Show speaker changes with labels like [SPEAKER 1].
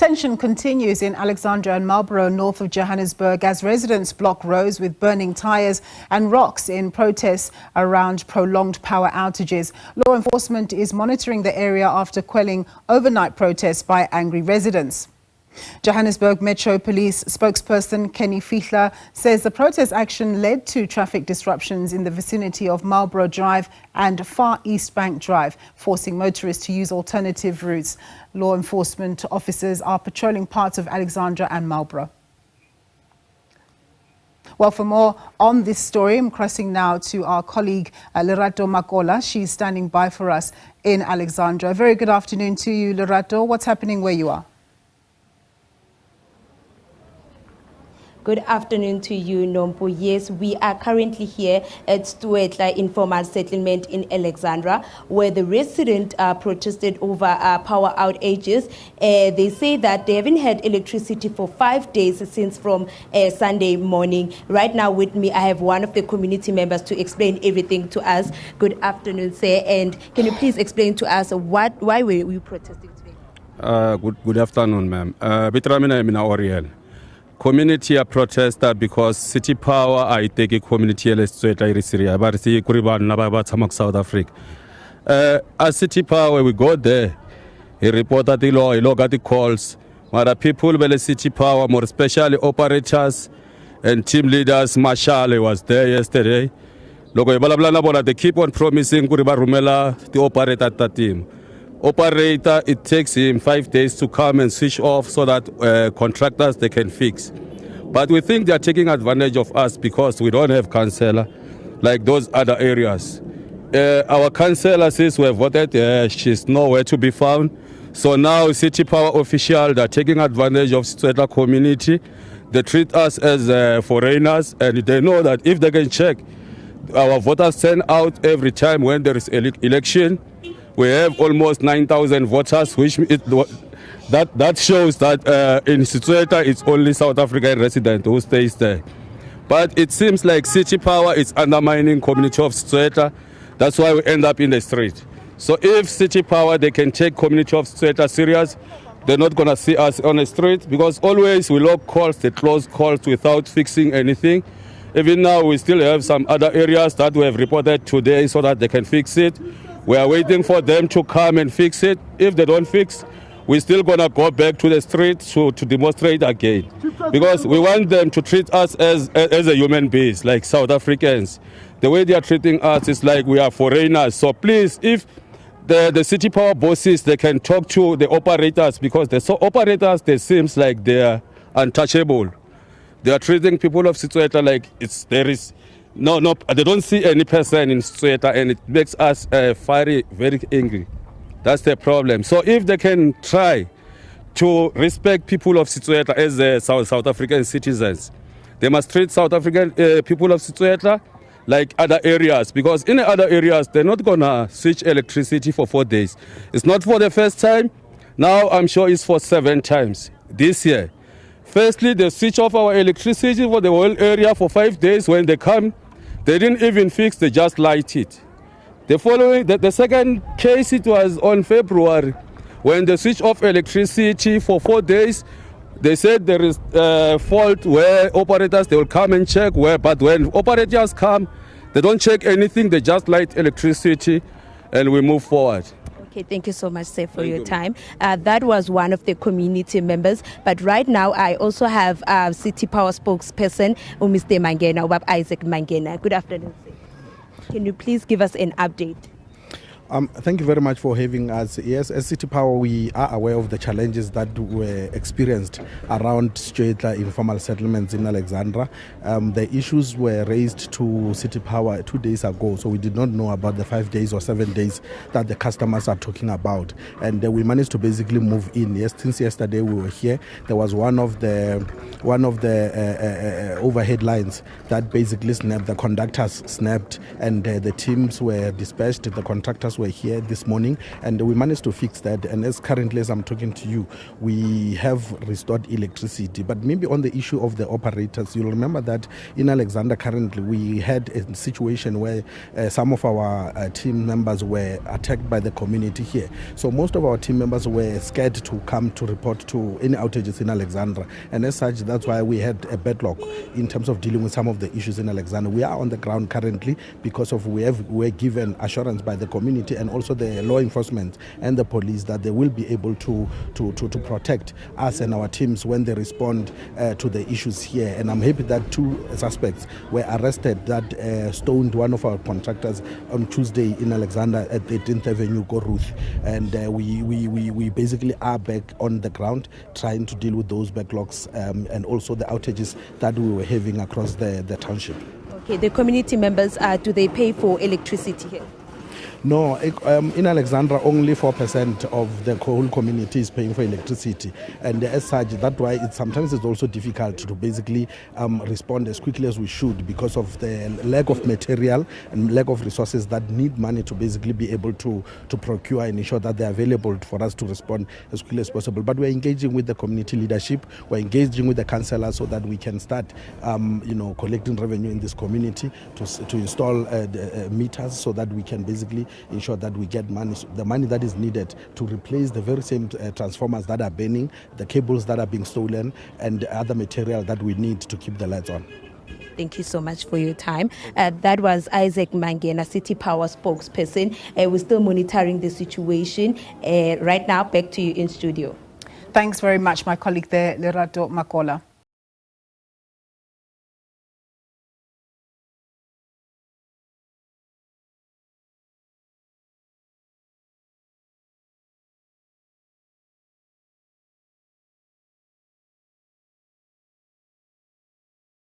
[SPEAKER 1] Tension continues in Alexandra and Marlboro, north of Johannesburg, as residents block roads with burning tyres and rocks in protests around prolonged power outages. Law enforcement is monitoring the area after quelling overnight protests by angry residents. Johannesburg Metro Police spokesperson Kenny Fihla says the protest action led to traffic disruptions in the vicinity of Marlboro Drive and Far East Bank Drive, forcing motorists to use alternative routes. Law enforcement officers are patrolling parts of Alexandra and Marlboro. Well, for more on this story, I'm crossing now to our colleague Lerato Makola. She's standing by for us in Alexandra. Very good afternoon to you, Lerato. What's happening where you are?
[SPEAKER 2] Good afternoon to you, Nompo. Yes, we are currently here at Stuetla Informal Settlement in Alexandra, where the residents protested over power outages. They say that they haven't had electricity for 5 days since from Sunday morning. Right now with me, I have one of the community members to explain everything to us. Good afternoon, sir. And can you please explain to us why were you protesting today?
[SPEAKER 3] Good afternoon, ma'am. Bitramina mina Oriel. Community protester because city power I take a community Syria, but see Kuriban Nababat South Africa. As city power we go there. He reported the law, he look at the calls. But people with city power, more especially operators and team leaders, Marshall was there yesterday. They keep on promising Kuriba Rumela, the operator at that team. Operator, it takes him 5 days to come and switch off so that contractors they can fix. But we think they are taking advantage of us because we don't have councillor like those other areas. Our councillor says we have voted, she's nowhere to be found. So now city power officials are taking advantage of Stuetla community. They treat us as foreigners, and they know that if they can check, our voters send out every time when there is election. We have almost 9,000 voters, which that shows that in Stuetla it's only South African resident who stays there. But it seems like city power is undermining community of Stuetla. That's why we end up in the street. So if city power, they can take community of Stuetla serious, they're not going to see us on the street because always we log calls, they close calls without fixing anything. Even now we still have some other areas that we have reported today so that they can fix it. We are waiting for them to come and fix it. If they don't fix, we're still going to go back to the street to demonstrate again. Because we want them to treat us as a human beings, like South Africans. The way they are treating us is like we are foreigners. So please, if the city power bosses, they can talk to the operators because the operators, they seems like they are untouchable. They are treating people of Stuetla like no, they don't see any person in Stuetla, and it makes us very angry. That's the problem. So if they can try to respect people of Stuetla as South African citizens, they must treat South African people of Stuetla like other areas, because in other areas, they're not going to switch electricity for 4 days. It's not for the first time. Now I'm sure it's for 7 times this year. Firstly, they switch off our electricity for the whole area for 5 days. When they come, they didn't even fix, they just light it. The second case, it was on February, when they switch off electricity for 4 days. They said there is a fault where operators, they will come and check but when operators come, they don't check anything, they just light electricity and we move forward.
[SPEAKER 2] Okay, thank you so much, sir, for your time. That was one of the community members. But right now, I also have City Power spokesperson, Mr. Mangena, Isaac Mangena. Good afternoon, sir. Can you please give us an update?
[SPEAKER 4] Thank you very much for having us. Yes, as City Power, we are aware of the challenges that were experienced around Stuetla informal settlements in Alexandra. The issues were raised to City Power 2 days ago, so we did not know about the 5 days or 7 days that the customers are talking about. And we managed to basically move in. Yes, since yesterday we were here, there was one of the overhead lines that basically snapped. The conductors snapped, and the teams were dispatched. The contractors were here this morning, and we managed to fix that. And as currently as I'm talking to you, we have restored electricity. But maybe on the issue of the operators, you'll remember that in Alexandra currently we had a situation where some of our team members were attacked by the community here. So most of our team members were scared to come to report to any outages in Alexandra, and as such, that's why we had a backlog in terms of dealing with some of the issues in Alexandra. We are on the ground currently because of we're given assurance by the community and also the law enforcement and the police that they will be able to protect us and our teams when they respond to the issues here. And I'm happy that 2 suspects were arrested that stoned one of our contractors on Tuesday in Alexandra at 18th Avenue, Goruth. And we basically are back on the ground trying to deal with those backlogs and also the outages that we were having across the township.
[SPEAKER 2] Okay, the community members, do they pay for electricity here?
[SPEAKER 4] No, in Alexandra, only 4% of the whole community is paying for electricity. And as such, that's why sometimes it's also difficult to basically respond as quickly as we should because of the lack of material and lack of resources that need money to basically be able to procure and ensure that they're available for us to respond as quickly as possible. But we're engaging with the community leadership, we're engaging with the councillors so that we can start collecting revenue in this community to install meters so that we can basically ensure that we get the money that is needed to replace the very same transformers that are burning, the cables that are being stolen, and other material that we need to keep the lights on.
[SPEAKER 2] Thank you so much for your time. That was Isaac Mangena, City Power spokesperson. We're still monitoring the situation. Right now, back to you in studio.
[SPEAKER 1] Thanks very much, my colleague there, Lerato Makola.